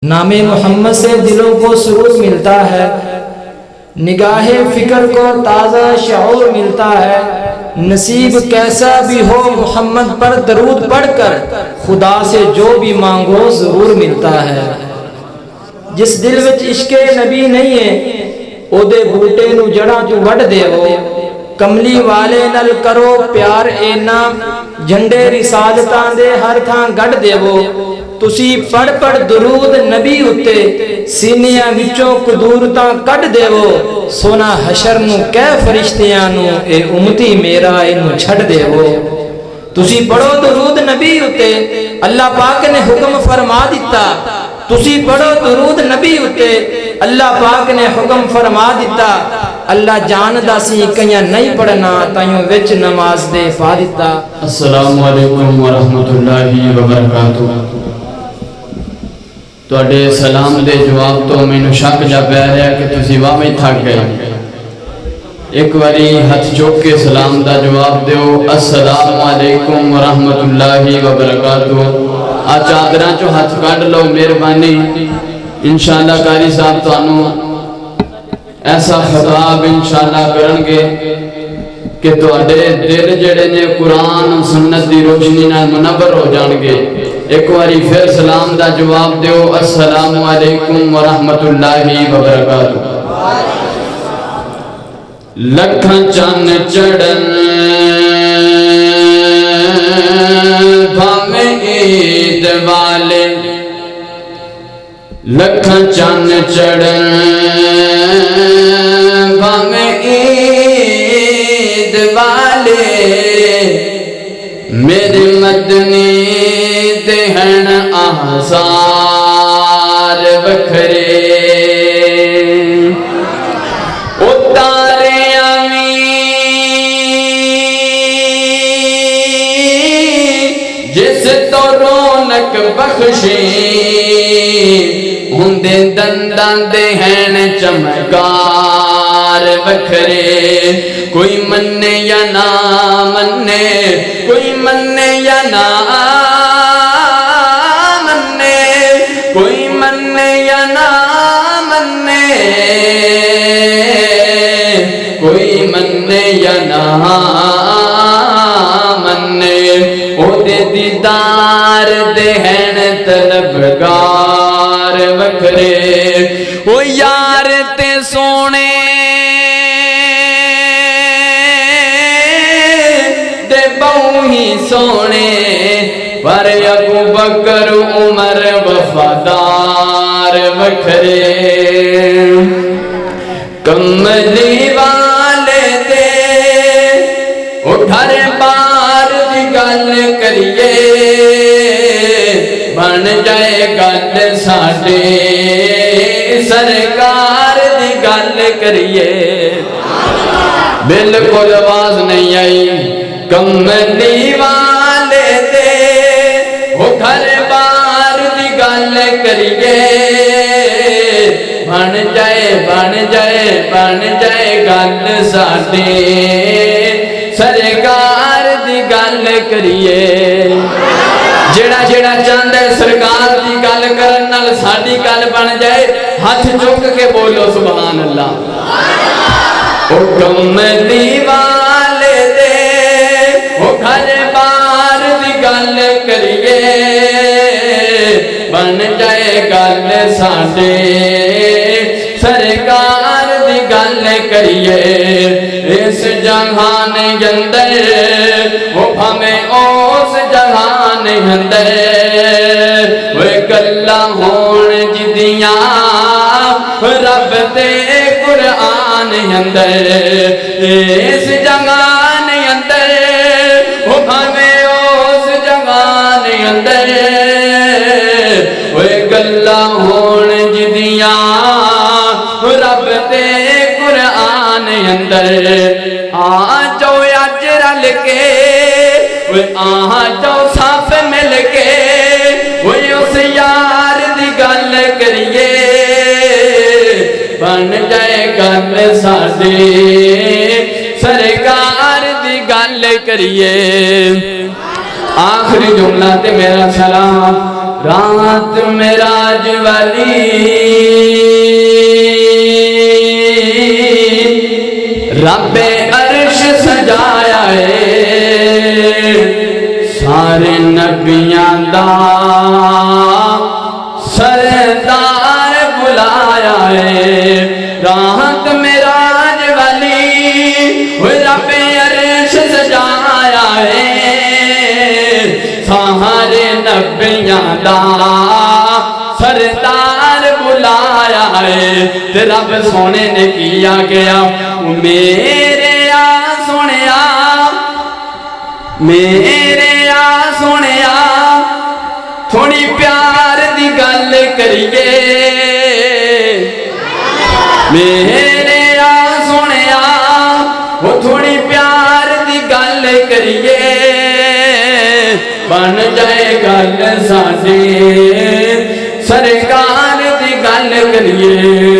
نام محمد سے دلوں کو سرور ملتا ہے، نگاہ فکر کو تازہ شعور ملتا ہے۔ نصیب کیسا بھی ہو محمد پر درود پڑھ کر، خدا سے جو بھی مانگو ضرور ملتا ہے۔ جس دل وچ عشق نبی نہیں ہے، او دے بوٹے نو جڑاں چوں وڈ دیو۔ کملی والے نل کرو پیار اینا، جھنڈے رسالتاں دے ہر تھاں گڑ دیو۔ تسی پڑھ پڑھ درود نبی اتے، سینیاں وچوں قدورتاں کڈ دیو۔ سونا حشر نو کہہ فرشتیاں نو، اے امتی میرا اینو چھڈ دیو۔ تسی پڑھو درود نبی اتے، اللہ پاک نے حکم فرما دیتا۔ تسی پڑھو درود نبی اتے، اللہ پاک نے حکم فرما دیتا۔ اللہ جاندا سی کئیاں نہیں پڑھنا، تائیوں وچ نماز دے پا دیتا۔ السلام علیکم ورحمۃ اللہ وبرکاتہ۔ تواڈے سلام دے جواب تو مینوں شک جا پیا ہے کہ تسی واویں تھک گئے۔ ایک واری ہاتھ چوک کے سلام دا جواب دیو، السلام علیکم ورحمۃ اللہ وبرکاتہ۔ آ چادراں چوں ہاتھ کڈ لو مہربانی، انشاءاللہ قاری صاحب تانوں ایسا خطاب انشاءاللہ کرن گے کہ تواڈے دل جڑے نے قرآن سنت دی روشنی نال منور ہو جان گے۔ ایک واری پھر سلام دا جواب دیو، السلام علیکم ورحمۃ اللہ وبرکاتہ۔ لکھاں چن چڑھن بھاویں عید والے، لکھاں چن چڑھن بھاویں عید والے، میرے مدنی تے ہن آثار وکھرے۔ جس تو رونق بخشی ہوندے دنداں دے ہن چمکار وکھرے۔ کوئی مننے یا نہ مننے، کوئی مننے یا نہ مننے، کوئی مننے یا نہ مننے، کوئی مننے یا نہ مننے، او دے دیدار دے ہن طلبگار وکھرے۔ او یار تے سونے دے بہو ہی سونے، پر ابو بکر عمر وفادار وکھرے۔ کملی والے دے او گھر بار دی گل کریے، بن جائے گل ساڈے سرکار دی گل کریے۔ بالکل آواز نہیں آئی۔ کملی والے دے او گھر بار دی گل کریے، بن جائے بن جائے بن جائے گل ساڈے سرکار دی گل کریے۔ جڑا جڑا چاہندا ہے سرکار دی گل کرن نال ساڈی گل بن جائے، ہاتھ چک کے بولو سبحان اللہ۔ او کملی والے دے او گھر بار دی گل کریے، بن جائے گل ساڈے سرکار دی گل کریے۔ اس جہان اندر وہ بھاویں اس جہان اندر، وہ گلاں ہون جدیاں رب دے قرآن اندر۔ اس جہان اندر وہ بھاویں اس جہان اندر، وہ گلاں ہون جدیاں رب دے قرآن اندر۔ آ جاؤ اج رل کے، آ جاؤ صاف مل کے، اس یار دی گل کریے، بن جائے گل ساڈے سرکار دی گل کریے۔ آخری جملہ تے میرا سلام رات معراج والی رب عرش سجایا ہے سارے نبیاں دا سردار بلایا ہے رات معراج والی رب عرش سجایا ہے سارے نبیاں دا سردار بلایا ہے تے رب سونے نے کیا گیا میرے سونیا میرے سونیا تھوڑی پیار دی گل کریے میرے سونیا وہ تھوڑی پیار دی گل کریے بن جائے گل ساڈے سرکار دی گل کریے